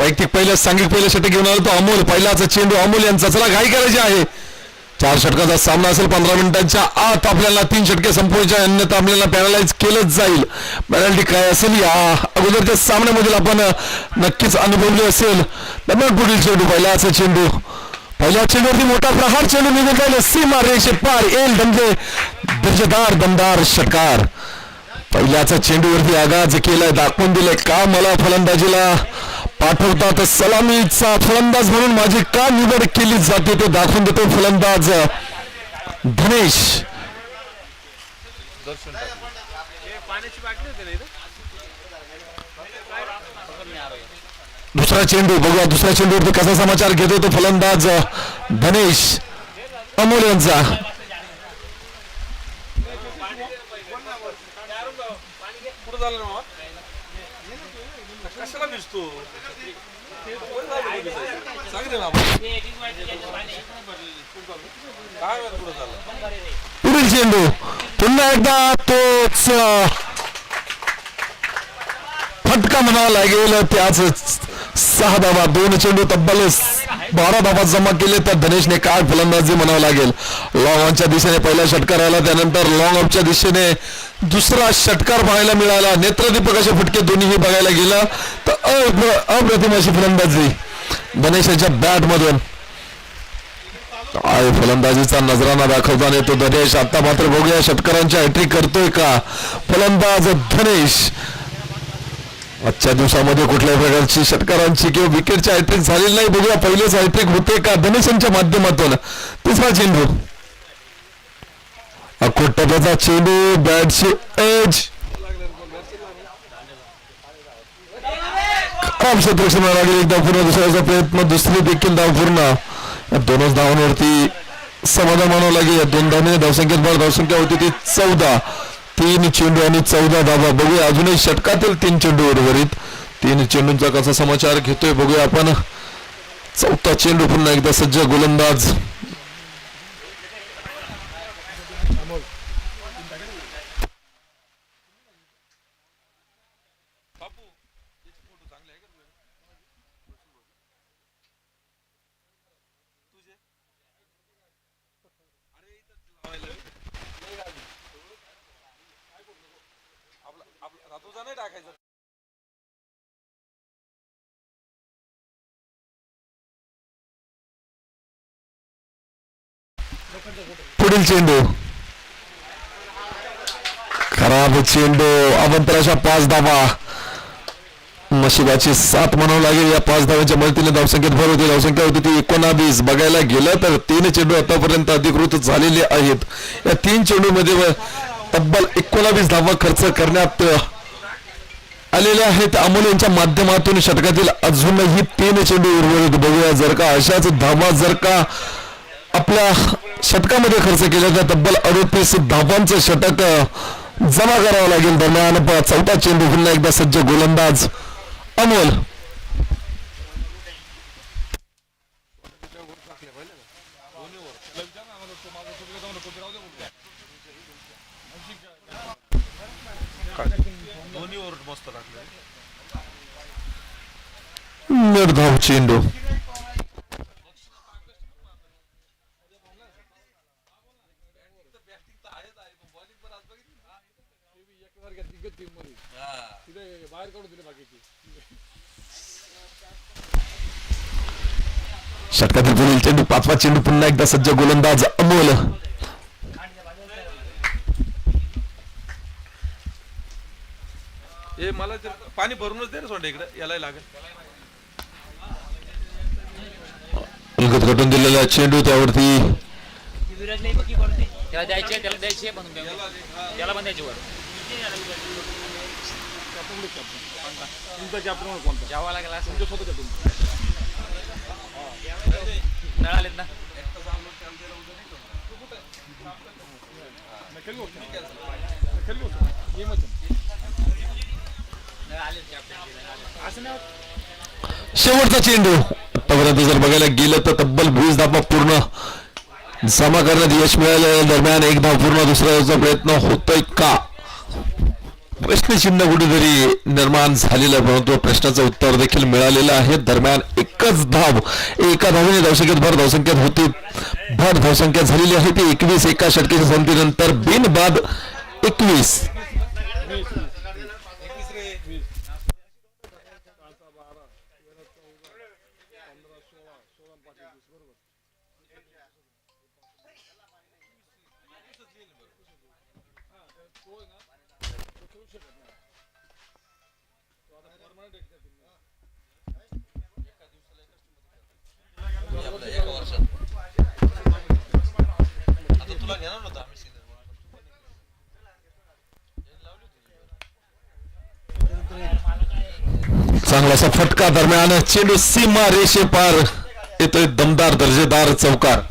वैयक्तिक पहिलं षटक घेऊन आलो तो अमोल. पहिलाचा चेंडू अमोल यांचा. चला घाई करायची आहे. 4 षटकाचा सामना असेल. 15 मिनिटांच्या आत आपल्याला 3 षटके संपवायच्या, अन्यथा आपल्याला पॅनलाइज केलंच जाईल. पेनल्टी काय असेल या अगोदरच्या सामन्यामधील आपण नक्कीच अनुभवली असेल. दरम्यान पुढील चेंडू. पहिल्याचा चेंडू. पहिल्या चेंडूवरती मोठा प्रहार. चेंडू निघून जाईल सीमा रेषे पार. येईल दमले दर्जेदार दमदार षटकार. पहिल्याचा चेंडूवरती आगाज केलाय. दाखवून दिलंय का मला फलंदाजीला पाठवतात. सलामीचा फलंदाज म्हणून माझी का निवड केली जाते ते दाखवून देतो फलंदाज धनेश. दुसरा चेंडू बघूया. दुसऱ्या चेंडूवरती कसा समाचार घेतो तो फलंदाज धनेश अमोल यांचा. पुढील चेंडू पुन्हा एकदा तोच फटका म्हणावा लागेल. त्याच 6 धावा. 2 चेंडू तब्बल 12 धावा जमा केले तर धनेशने काय फलंदाजी म्हणावं लागेल. लॉंग ऑनच्या दिशेने पहिला षटकार आला. त्यानंतर लॉंग ऑफच्या दिशेने दुसरा षटकार पाहायला मिळाला. नेत्रदीपक असे फटके दोन्हीही बघायला गेलं तर अप्रतिम अशी फलंदाजी धनेशाच्या बॅट मधून. फलंदाजीचा नजराना दाखवताना येतो धनेश. आता मात्र बघूया षटकारांची हॅट्रिक करतोय का फलंदाज धनेश. आजच्या दिवसामध्ये कुठल्याही प्रकारची षटकारांची किंवा विकेटची हॅट्रिक झालेली नाही. बघूया पहिलेच हॅट्रिक होते का धनेशांच्या माध्यमातून. तिसरा चेंडू. टप्प्याचा चेंडू. बॅटची एज क्षेत्ररक्षण लागेल. एकदा पूर्ण दुसऱ्याचा प्रयत्न. दुसरी देखील धाव पूर्ण. या 2च धावांवरती समाधान मानावं लागेल. या 2 धावांनी धावसंख्येत भर. धावसंख्या होती ती 14. 3 चेंडू आणि 14 धावा. बघूया अजूनही षटकातील 3 चेंडू उर्वरित. 3 चेंडूंचा कसा समाचार घेतोय बघूया आपण. 4था चेंडू पुन्हा एकदा सज्ज गोलंदाज पुढील चेंडू. खराब चेंडू. अवंतराच्या 5 धावा. नशिबाची 7 म्हणावं लागेल. या 5 धावांच्या मदतीने धावसंख्येत भर होती. धावसंख्या होती ती 19. बघायला गेलं तर 3 चेंडू आतापर्यंत अधिकृत झालेले आहेत. या 3 चेंडूमध्ये तब्बल 19 धावा खर्च करण्यात आलेले आहेत अमोल यांच्या माध्यमातून. षटकातील अजूनही 3 चेंडू उर्वरित. बघूया जर का अशाच धावा जर का आपल्या षटकामध्ये खर्च केला तर तब्बल 38 धावांचं षटक जमा करावं लागेल. दरम्यान 4था चेंडू. पुन्हा एकदा सज्ज गोलंदाज अमोल. निर्धाव चेंडू. षटकातील पुढील चेंडू. 5वा चेंडू. पुन्हा एकदा सज्ज गोलंदाज अमोल. मला पाणी भरूनच दे रे सोंडे इकडे याला लागेल. उलगत कटून दिलेला चेंडू. त्यावरती त्याला द्यायचे जावा लागेल. नळ आलेत ना. शेवटचा चेंडू. आतापर्यंत जर बघायला गेलं तर तब्बल 20 धावा पूर्ण जमा करण्यात यश मिळाले. दरम्यान 1 धाव पूर्ण. दुसऱ्याचा प्रयत्न होतोय का प्रश्नचिन्ह कुठेतरी निर्माण झालेलं आहे, परंतु प्रश्नाचं उत्तर देखील मिळालेलं आहे. दरम्यान एकच धाव, एका धावेने धावसंख्येत भर धावसंख्येत होती, भर धावसंख्या झालेली आहे ती 21. एका षटकीच्या संधीनंतर बिनबाद 21. आता तुला घेणार होता आम्ही सिनियर. चांगलासा फटका, दरम्यान चेंडू सीमा रेषे पार येतोय, दमदार दर्जेदार चौकार.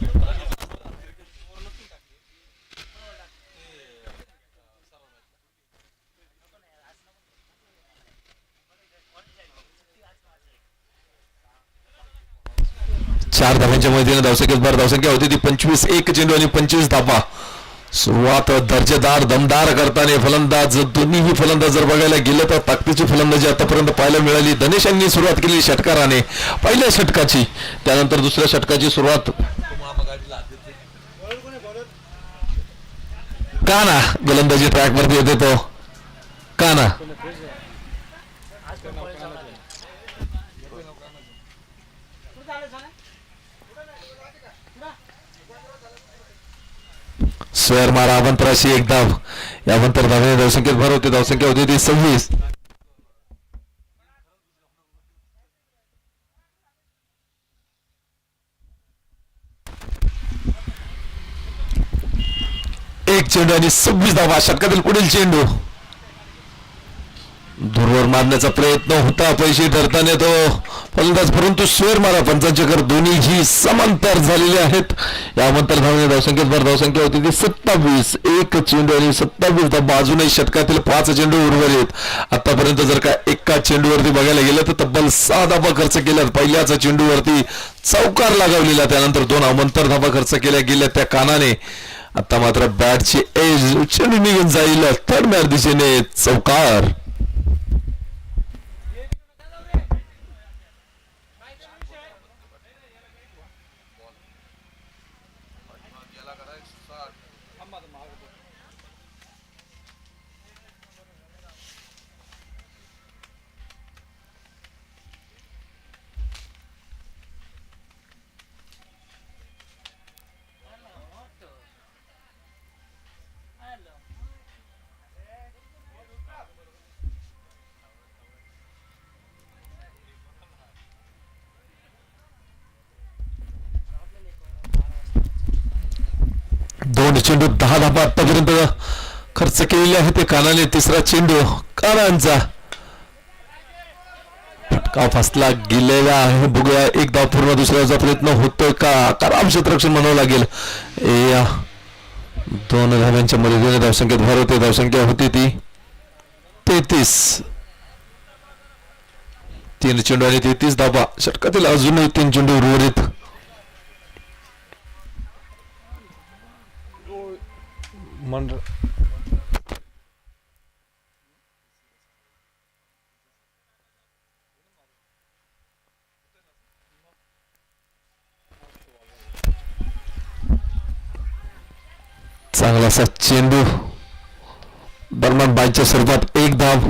चार धावांच्या मदतीने धावसंख्येत भर धावसंख्या होती ती 25. एक चेंडू आणि 25 धावा. सुरुवात दर्जेदार दमदार करताना फलंदाज, दोन्हीही फलंदाज जर बघायला गेलं तर ताकदीची फलंदाजी आतापर्यंत पाहायला मिळाली. धनेश यांनी सुरुवात केली षटकाराने, पहिल्या षटकाची, त्यानंतर दुसऱ्या षटकाची सुरुवात काना गोलंदाजी ट्रॅक वरती येते तो काना. स्वेर मारा अवंतराशी एक धाव, यानंतर धावेने धावसंख्येत भर होती, धावसंख्या होती ती 26. एक चेंडू आणि 26 धावा. षटकातील पुढील चेंडू दूरवर मारण्याचा प्रयत्न होता, पैसे ठरताना तो फलंदाज, परंतु स्वेर मारा पंचांचेकर दोन्हीही समांतर झालेले आहेत. यानंतर धावणे धावसंख्येत भर धावसंख्या होती ती 27. एक चेंडू आणि 27 धावा. अजूनही षटकातील 5 चेंडू उर्वरित. आतापर्यंत जर का एका चेंडूवरती बघायला गेलं तर तब्बल 6 धावा खर्च केल्यात. पहिल्याच चेंडूवरती चौकार लागवलेला, त्यानंतर 2 अवंतर धावा खर्च केल्या गेल्या त्या कानाने. आता मात्र बॅटची एज चेंडू निघून जाईल तडम्यार दिशेने, चौकार. दोन चेंडू 10 धावा आतापर्यंत खर्च केलेले आहे ते कानाने. तिसरा चेंडू कानांचा, फटका फसला गेलेला आहे. बघूया एक धाव पूर्ण दुसऱ्याचा प्रयत्न होतोय का, आराम क्षेत्ररक्षण म्हणावं लागेल. 2 धाव्यांच्या मर्यादेने धावसंख्येत भर होते, धावसंख्या होती ती 33. 3 चेंडू आणि 33 धावा. षटकातील अजूनही 3 चेंडू उर्वरित. चांगलासा चेंडू, दरम्यान बायच्या स्वरूपात एक धाव.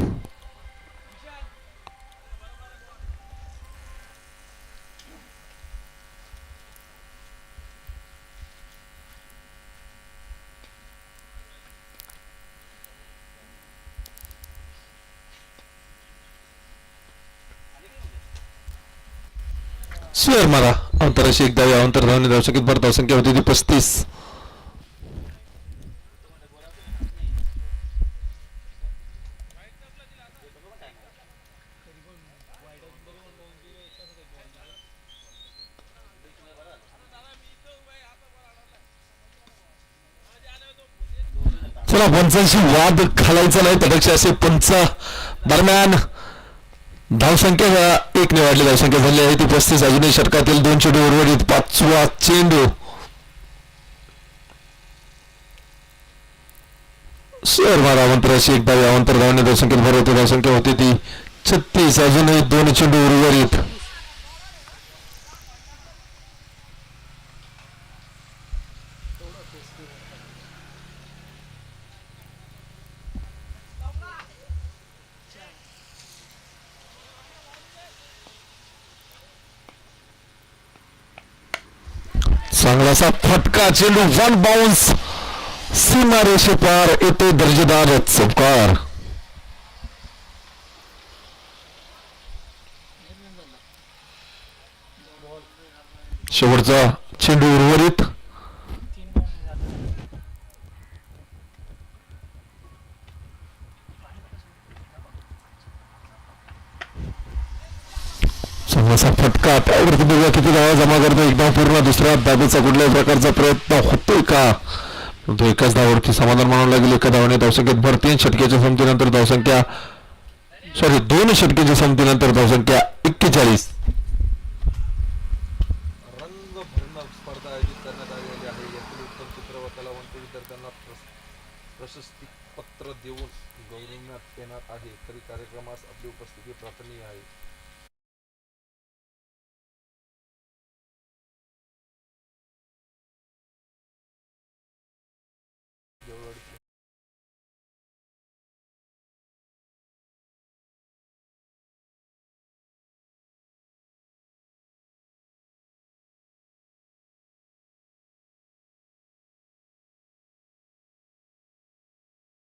स्वेर मारा अंतराशी एक धाव. अंतर धावने धावसंख्येत भर धावसंख्या होती ती 35. चला पंचांशी वाद घालायचा नाही, त्यापेक्षा असे पंच. दरम्यान धावसंख्या 1 ने वाढली, धावसंख्या झाली आहे ती 35. अजूनही षटकातील 2 चेंडू उर्वरित. 5वा चेंडू शेअर मारा अवंतर अशी एक धाव अवंतर धावणे धावसंख्येत भर होते धावसंख्या होती ती 36. अजूनही 2 चेंडू उर्वरित. चांगलासा फटका चेंडू 1 बाउन्स सीमारेषे पार येतो दर्जेदार चौकार. शेवटचा चेंडू उर्वरित. चांगलासा फटका त्यावरती बघूया किती धावा जमा करतो. एकदा पूर्ण दुसऱ्या धावेचा कुठल्याही प्रकारचा प्रयत्न होतोय का. तो एकाच धावावरती समाधान मानावं लागेल. एका धावाने धावसंख्येत भर 3 षटकेच्या संमतीनंतर धावसंख्या 2 षटकेच्या संमतीनंतर धावसंख्या 41. रंगभरणक स्पर्धा आयोजित करण्यात आलेली आहे. यातील उत्तम चित्र व कलावंत विद्यार्थ्यांना प्रशस्ती पत्र देऊन गौरविण्यात येणार आहे. तरी कार्यक्रमास आपली उपस्थिती प्रार्थनीय आहे.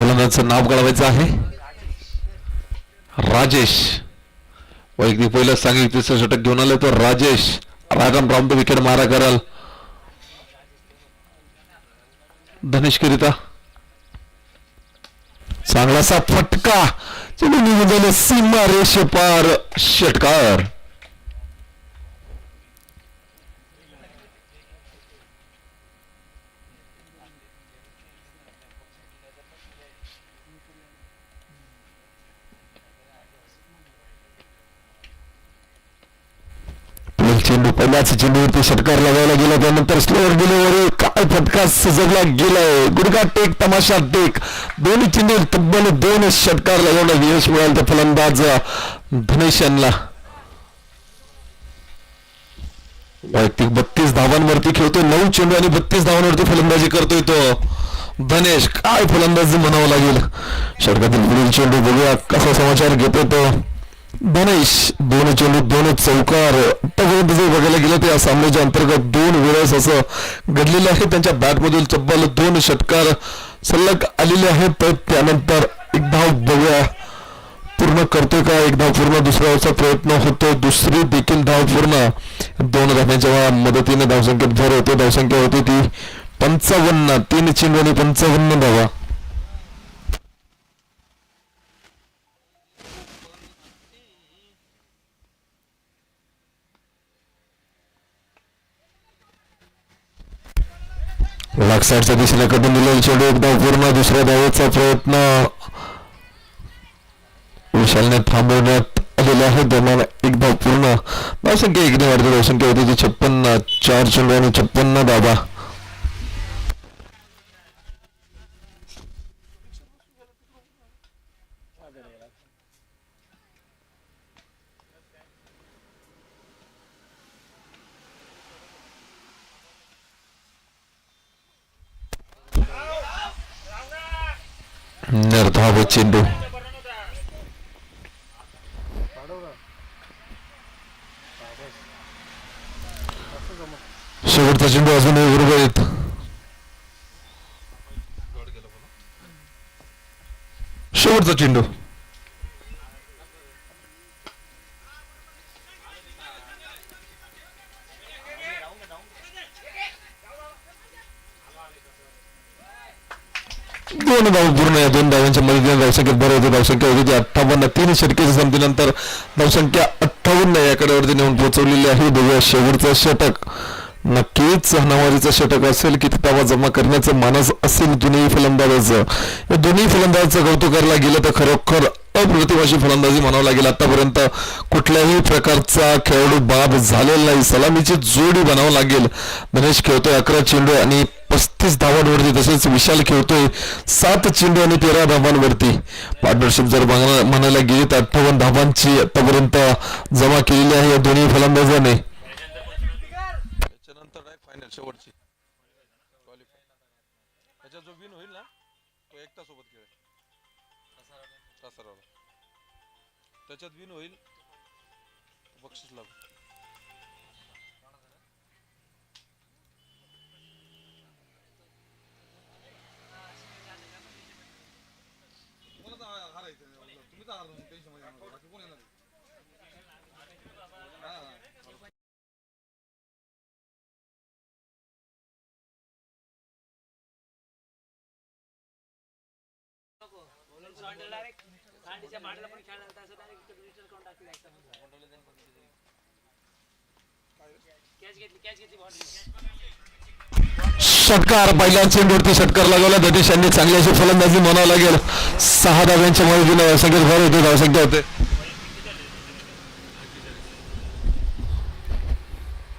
फलंदाजाचं नाव कळवायचं आहे. राजेश वैयक्तिक पहिलं सांगितलं तिसरं षटक घेऊन आलं तर राजेश रागम राम विकेट मारा कराल धनेशकरिता. चांगलासा फटका चेंडू निघून झालं सीमा रेषे पार षटकार. चेंडू पहिल्याच चेंडूवरती षटकार लगावला गेला. त्यानंतर स्लोअर डिलिव्हरी काय फटका सजवला गेलाय. गुडघा टेक तमाशा टेक दोन्ही चेंडू तब्बल 2 षटकार लगावणं यश मिळालं त्या फलंदाज धनेश यांना. वैयक्तिक 32 धावांवरती खेळतोय. 9 चेंडू आणि 32 धावांवरती फलंदाजी करतोय तो धनेश. काय फलंदाजी म्हणावं लागेल. षटकातील पुढील चेंडू बघूया कसा समाचार घेतोय तो धनेश. 2 चेंडू 2 चौकार. आतापर्यंत जर बघायला गेलं तर या सामन्याच्या अंतर्गत 2 वेळेस असं घडलेलं आहे. त्यांच्या बॅटमधील तब्बल 2 षटकार सलग आलेले आहेत. तर त्यानंतर एक धाव बघूया पूर्ण करतोय का. एक धाव पूर्ण दुसऱ्यावरचा प्रयत्न होतो. दुसरी देखील धाव पूर्ण. 2 धाव्यांच्या मदतीने धावसंख्येत भर होते. धावसंख्या होती ती 55. 3 चेंडू आणि 55 धावा. लाक्साईडच्या दिशेने कडून दिलेला चेंडू एक धाव पूर्ण. दुसऱ्या धावेचा प्रयत्न विशालने थांबवण्यात आलेला आहे. दरम्यान एक धाव पूर्ण. धावसंख्या 1 ने वाढते. धावसंख्या होती ती 56. 4 चेंडू आणि 56 धावा. निर्धाव चेंडू. शेवटचा चेंडू अजूनही उर्वरित. शेवटचा चेंडू. दोन धाव पूर्ण. या 2 धावांच्या मदतीने धावसंख्येत भर होते. धावसंख्या होती 58. 3 षटकेच्या संमतीनंतर धावसंख्या 58 याकडेवरती नेऊन पोहोचवलेली आहे. बघूया शेवटचं षटक नक्कीच हनावारीचं षटक असेल की धावा जमा करण्याचं मानस असेल दोन्ही फलंदाजाचं. या दोन्ही फलंदाजाचं कौतुक करायला गेलं तर खरोखर अप्रतिम अशी फलंदाजी म्हणावं लागेल. आतापर्यंत कुठल्याही प्रकारचा खेळाडू बाद झालेला नाही. सलामीची जोडी बनावं लागेल. धनेश खेळतोय 11 चेंडू आणि 35 धावांवरती. तसेच विशाल खेळतोय 7 चेंडू आणि 13 धावांवरती. पार्टनरशिप जर म्हणायला गेली तर 58 धावांची आतापर्यंत जमा केलेली आहे या दोन्ही फलंदाजांनी. त्याच्यानंतर डायरेक्ट फायनल शेवटची क्वालिफाय. त्याच्यात जो विन होईल ना तो एकटा सोबत खेळेल कासारवाला. त्याच्यात विन होईल बक्षीस लागू. षटकार. पहिल्या चेंडूवरती षटकार लागवला. धनेश यांनी चांगली अशी फलंदाजी म्हणावं लागेल. 6 धाव्यांच्या मदतीने धावसंख्येत भर होते. धावसंख्या होते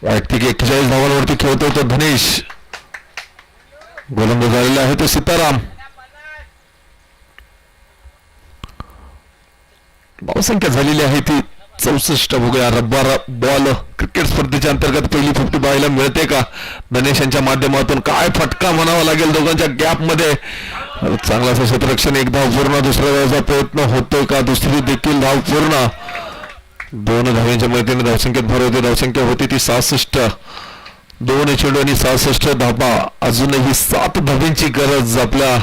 वैयक्तिक 41 धावांवरती खेळतोय तो धनेश. गोलंदाज झालेला आहे तो सीताराम. धावसंख्या झालेली आहे ती 64. बघूया रब्बार बॉल क्रिकेट स्पर्धेच्या अंतर्गत पहिली 50 पाहायला मिळते का धनेश यांच्या माध्यमातून. काय फटका म्हणावा लागेल दोघांच्या गॅप मध्ये. चांगला असं क्षेत्ररक्षण. एक धाव पूर्ण. दुसऱ्या धावाचा प्रयत्न होतोय का. दुसरी देखील धाव पूर्ण. 2 धाव्यांच्या मदतीने धावसंख्येत भर होते. धावसंख्या होती ती 66. 2 चेंडू आणि 66 धाबा. अजूनही 7 धाब्यांची गरज आपल्याला.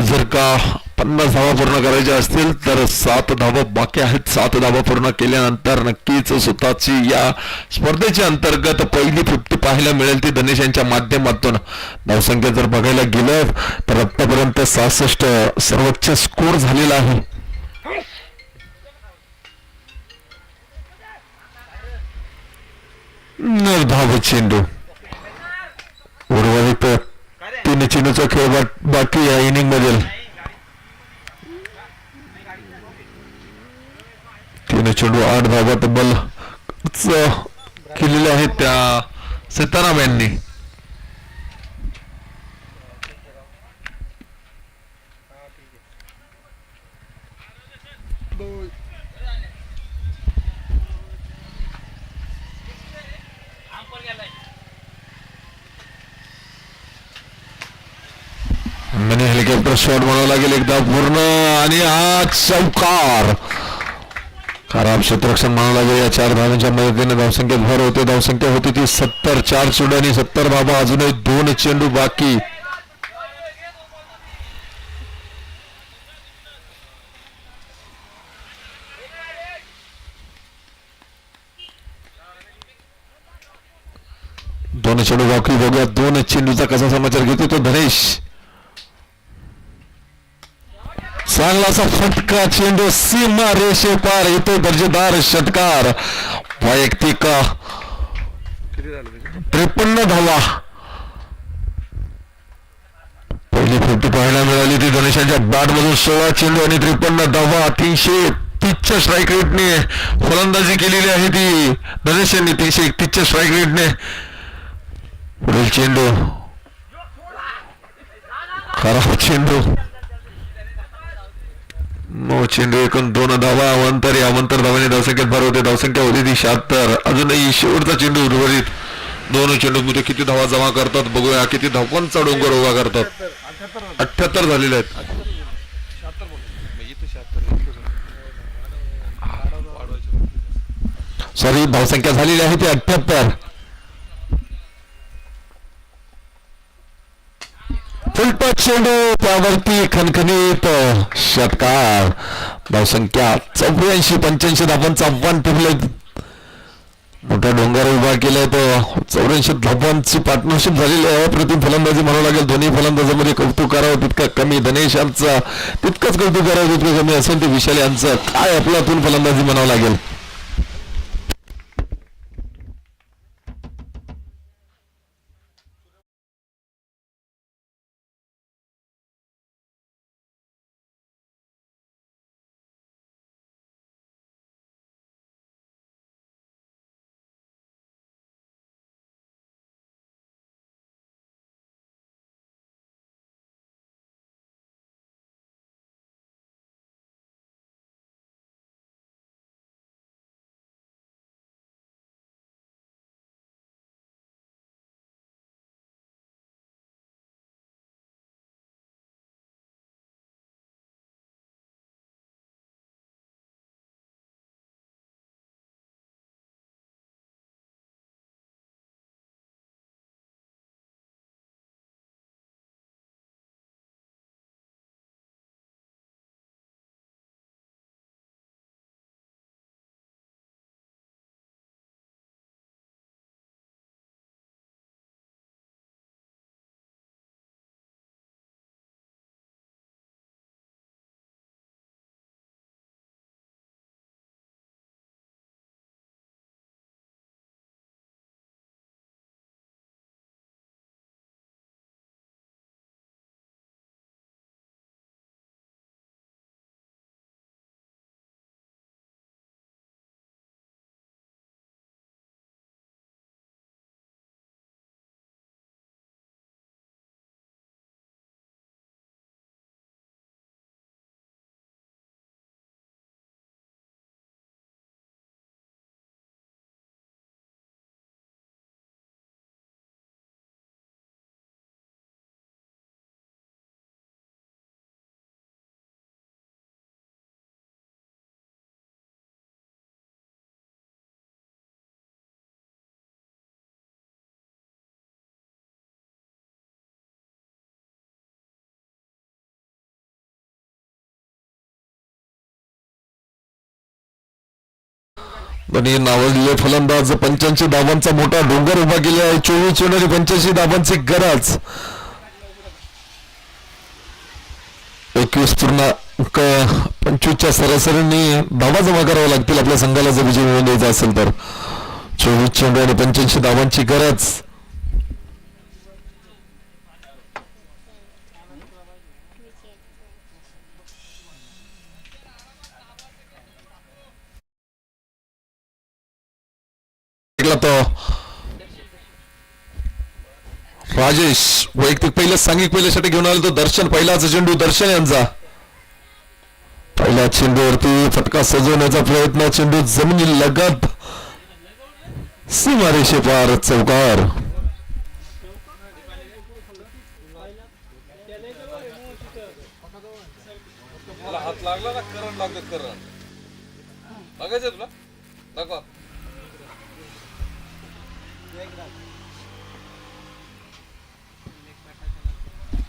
जर का 50 धावा पूर्ण करायच्या असतील तर 7 धावा बाकी आहेत. 7 धावा पूर्ण केल्यानंतर नक्कीच स्वतःची या स्पर्धेच्या अंतर्गत पहिली 50 पाहायला मिळेल ती धनेश यांच्या माध्यमातून. धावसंख्या जर बघायला गेलं तर आतापर्यंत 66 सर्वोच्च स्कोर झालेला आहे. निर्धाव चेंडू. उर्वरित 3 चेंडूचा खेळ बाकी या इनिंग मधील. 3 चेंडू 8 धावा तब्बल केलेल्या आहेत त्या सीताराम यांनी. मिनी हेलिकॉप्टर शॉट म्हणावं लागेल. एकदा पूर्ण आणि हा चौकार. खराब क्षेत्ररक्षण म्हणावं लागेल. या 4 धावांच्या मदतीने धावसंख्येत भर होते. धावसंख्या होती ती 70. 4 चेंडू आणि 70 धावा. अजूनही 2 चेंडू बाकी. दोन चेंडू बाकी. बघूया 2 चेंडूचा कसा समाचार घेतो तो धनेश. चांगला असा फटका चेंडू सीमा रेषे पार येतो. दर्जेदार षटकार. वैयक्तिक 53 धावा. पहिली 50 पाहायला मिळाली ती धनेशांच्या बॅट मधून. 16 चेंडू आणि 53 धावा. 330च्या स्ट्राईक रेटने फलंदाजी केलेली आहे ती धनेश यांनी. 331च्या स्ट्राईक रेटने. पुढील चेंडू. खराब चेंडू. 9 चेंडू एकूण 2 धावा. अवंतर धावाने धावसंख्येत भर होते. धावसंख्या होती ती 76. अजूनही शेवटचा चेंडू उर्वरित. 2 चेंडू मध्ये किती धावा जमा करतात बघूया. किती धावांचा डोंगर उभा करतात. 78 झालेले आहेत. सॉरी धावसंख्या झालेली आहे ती 78. फुलटॉस चेंडू त्यावरती खणखणीत षटकार. धावसंख्या 84. 85 धावांचा आव्हान ठेवले. मोठा डोंगर उभा केलाय तो. 84 धावांची पार्टनरशिप झालेली आहे. अप्रतिम फलंदाजी म्हणावं लागेल. दोन्ही फलंदाजांमध्ये कौतुक करावं तितकं कमी. धनेश यांचं तितकंच कौतुक करावं तितकं कमी असेल ते विशाल यांचं. काय आपल्यातून फलंदाजी म्हणावं लागेल. दोन्ही नावाजलेले फलंदाज 85 धावांचा मोठा डोंगर उभा केला आहे. 24 चेंडू आणि 85 धावांची गरज. 21.25च्या सरासरीने धावा जमा कराव्या लागतील आपल्या संघाला जर विजय मिळवून द्यायचा असेल तर. 24 चेंडू आणि 85 धावांची गरज. तो राजेश वैयक्तिक पहिल्या साठी घेऊन आला तो दर्शन. पहिलाच चेंडू दर्शन यांचा. पहिल्या चेंडूवरती फटका सजवण्याचा प्रयत्न. चेंडू जमिनी लगत सीमारेषे पार चौकार. मला हात लागला ना करंट लागत करंट लागायचं तुला दाखवा.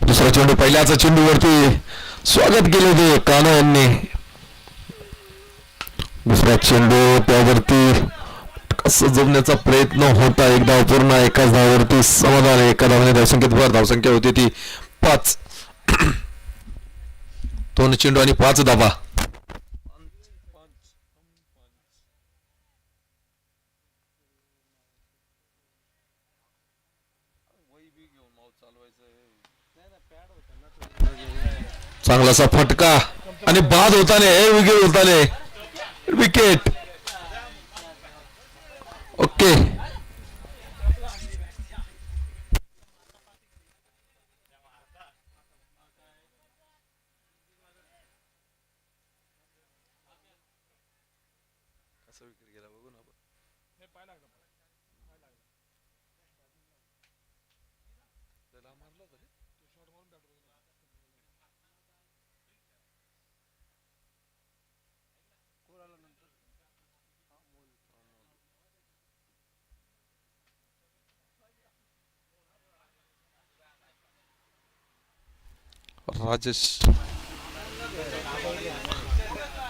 दुसरा चेंडू पहिल्याचा चेंडूवरती स्वागत केले ते काना यांनी. दुसरा चेंडू त्यावरती सजवण्याचा प्रयत्न होता. एक धाव पूर्ण. एकाच धावावरती समाधान. एका धावाने धावसंख्येत भर. धावसंख्या होती ती 5. 2 चेंडू आणि 5 धावा. चांगलासा फटका आणि बाद होताने विकेट होताने विकेट. ओके.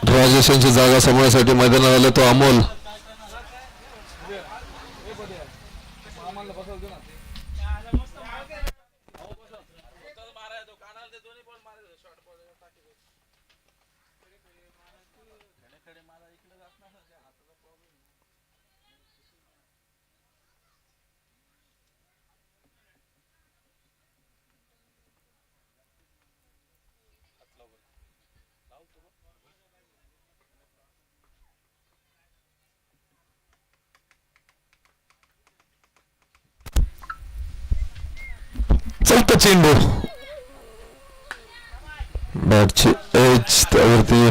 राजेश यांची जागा सांभाळण्यासाठी मैदानात आले तो अमोल. चौथा चेंडू बॅटची एज त्यावरती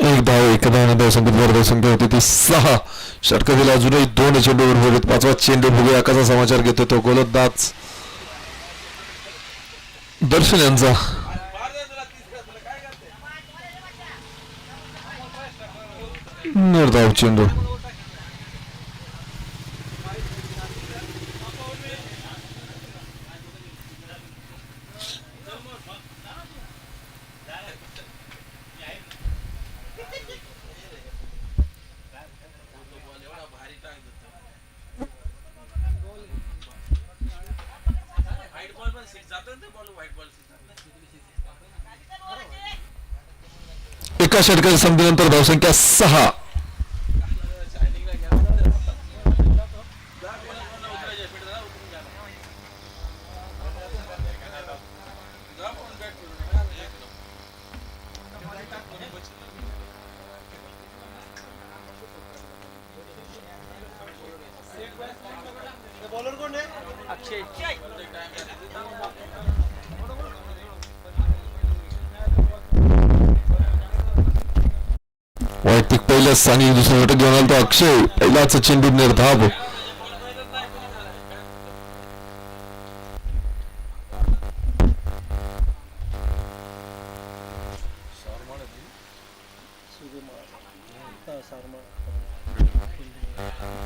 एक धाव. एका धावाने धावसंख्या होती ती 6. षटकातील अजूनही 2 चेंडू उर्वरित. 5वा चेंडू बघूया कसा समाचार घेतो तो गोलंदाज दर्शन यांचा. निर्धाव चेंडू. एका षटकाच्या संपीनंतर धावसंख्या 6. वैयक्तिक पहिल्याच स्थानी दुसरा षटक घेऊन आला तो अक्षय. पहिलाच चेंडू निर्धाव.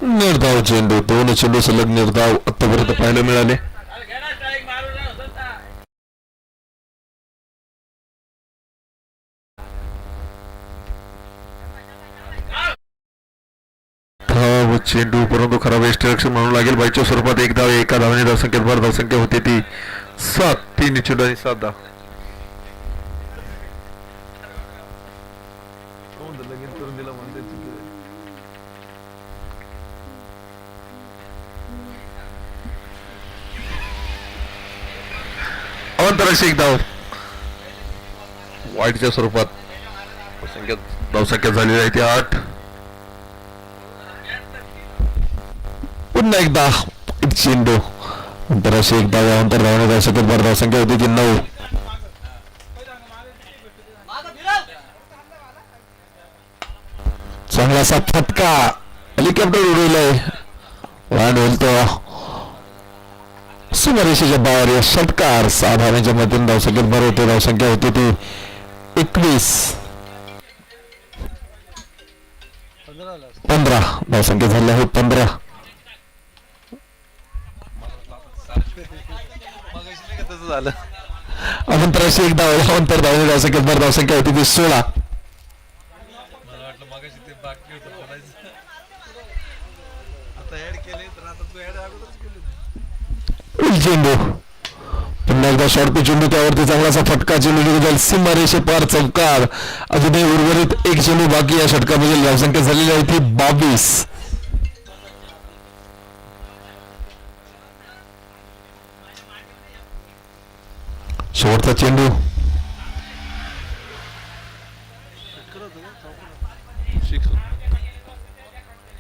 निर्धाव चेंडू. 2 चेंडू सलग निर्धाव आतापर्यंत पाहायला मिळाले. चेंडू परंतु खराब एक्स्ट्रॅक्शन म्हणून लागेल बाईच्या स्वरूपात एक धाव एका धावने धावसंख्येत भर धावसंख्या होती ती 7. 3 चेंडू आणि 7 धाव. अवंतराशी एक धाव वाईटच्या स्वरूपात धावसंख्या झालेली आहे ती 8. पुन्हा एकदा एक चेंडू अंतराशी एक धाव अंतर धावणे धावसंख्येत भर धावसंख्या होती ती 9. चांगलासा फटका हेलिकॉप्टर उडवलाय वाढ होईल तो सुमारेशीच्या बाहेर या षटकार 6 धावांच्या मधून धावसंख्येत भर होते धावसंख्या होती ती 21. 15 धावसंख्या झाली आहे 15. झालं अनंतराशी एक धाव अंतर धावणे धावसंख्येत भर धावसंख्या होती ती 16. चेंडू पुन्हा एकदा शॉर्ट पे चेंडू त्यावरती चांगलासा फटका चेंडू निघून सीमारेषे पार चौकार. अजूनही उर्वरित एक चेंडू बाकी या षटकामध्ये धावसंख्या झालेली आहे ती 22. शेवटचा चेंडू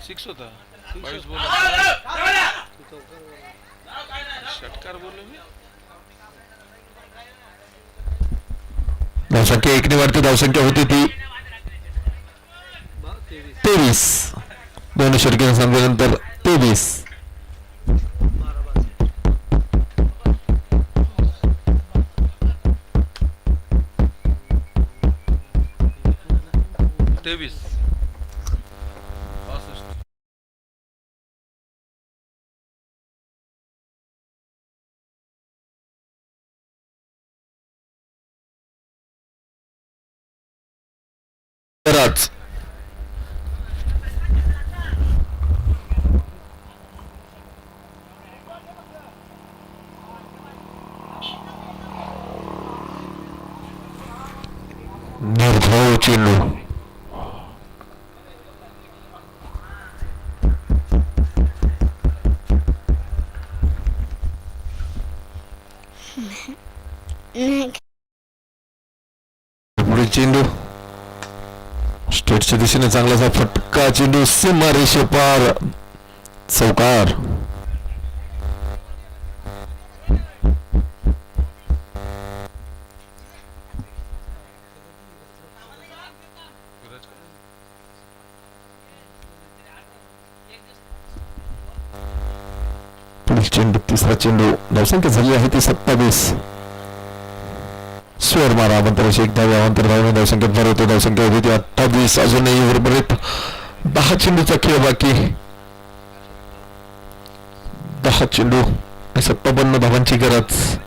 सिक्स होता 22 षटकार बोललो मी. धावसंख्या 1 ने वाढती धावसंख्या होती ती 23. 2 षटके संपल्यानंतर 23. बराच निर्धाव चेंडू पुढील चेंडू स्टेटच्या दिशेने चांगलासा फटका चेंडू सीमारेषे पार चौकार. पुढील चेंडू तिसरा चेंडू धावसंख्या झाली आहे ती 27. स्वर मारा अंतराशी एक धाव अंतर धावणे धावसंख्येत भर होते धावसंख्या होती ती 28. अजूनही उर्वरित 10 चेंडूचा खेळ बाकी 10 चेंडू 57 धावांची गरज.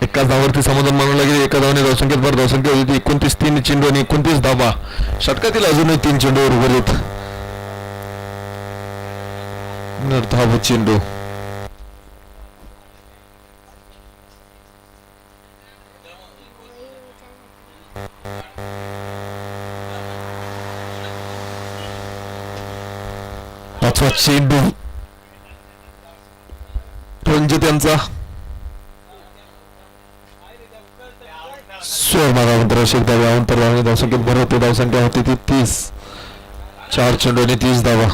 एका धावावरती समाधान मानून लागेल. एका धावाने धावसंख्येत भर धावसंख्या होती 29. 3 चेंडू आणि 29 धावा. षटकातील अजूनही 3 चेंडू उर्वरित. निर्धाव चेंडू पाचवा चेंडू म्हणजे त्यांचा स्वर मारा अंतराशी एक धावा अंतर धावणे धावसंख्येत भर होते धावसंख्या होती ती 30. 4 चेंडू आणि 30 धावा.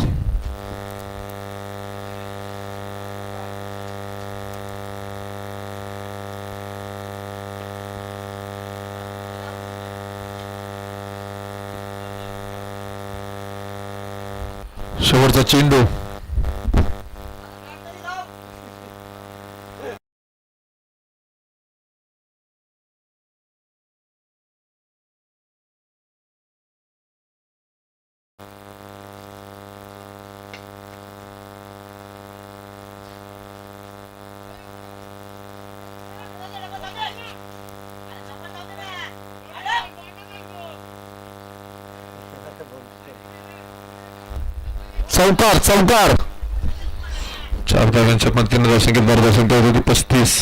शेवटचा चेंडू चौकार चौकार 4 धावांच्या मदतीने धावसंख्येत भर धावसंख्या होती 35.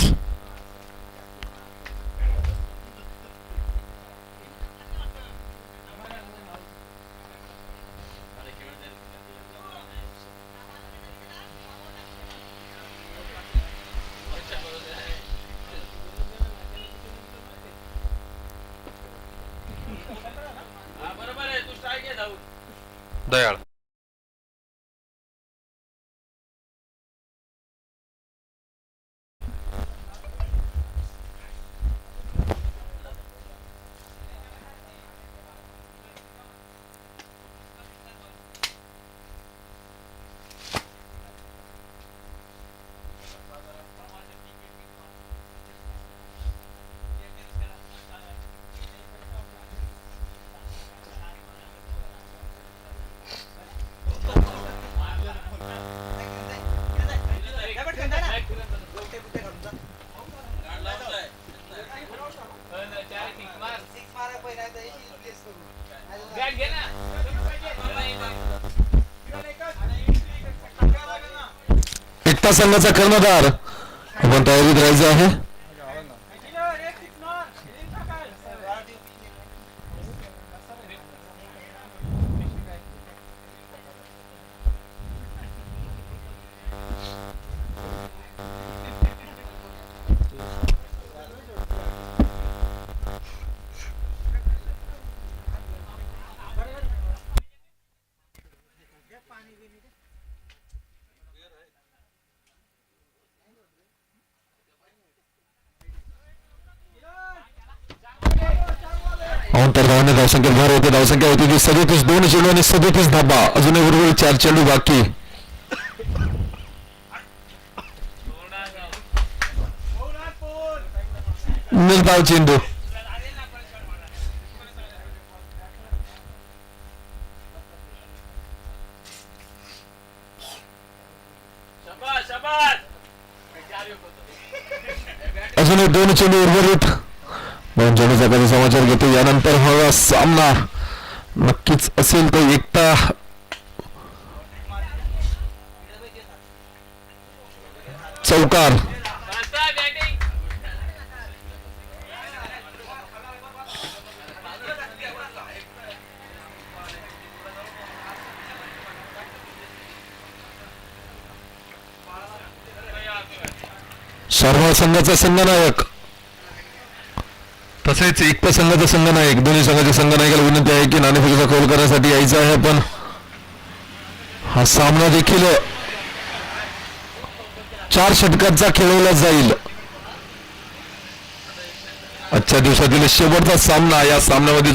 दयाळ एकटा संघाचा कर्णधार आपण तयारीत राहायचं आहे. तर धावाने धावसंख्येत भर होते. धावसंख्या होती ती 37. 2 चेंडू आणि 37 धाबा. अजूनही बरोबर 4 चेंडू बाकी. निर्धाव चेंडू अजूनही 2 चेंडू उर्वरित. 2 चेंडूचा काही समाचार घेतो. यानंतर हा सामना नक्कीच असेल तो एकटा चौकार. सर्व संघाचा संघनायक तसेच एकटा संघाचा संघनायक दोन्ही संघाच्या संघनायकाला विनंती आहे की नाणेफेकीचा कौल करण्यासाठी यायचं आहे. पण हा सामना देखील 4 षटकांचा खेळवला जाईल. आजच्या दिवसातील शेवटचा सामना. या सामन्यामध्ये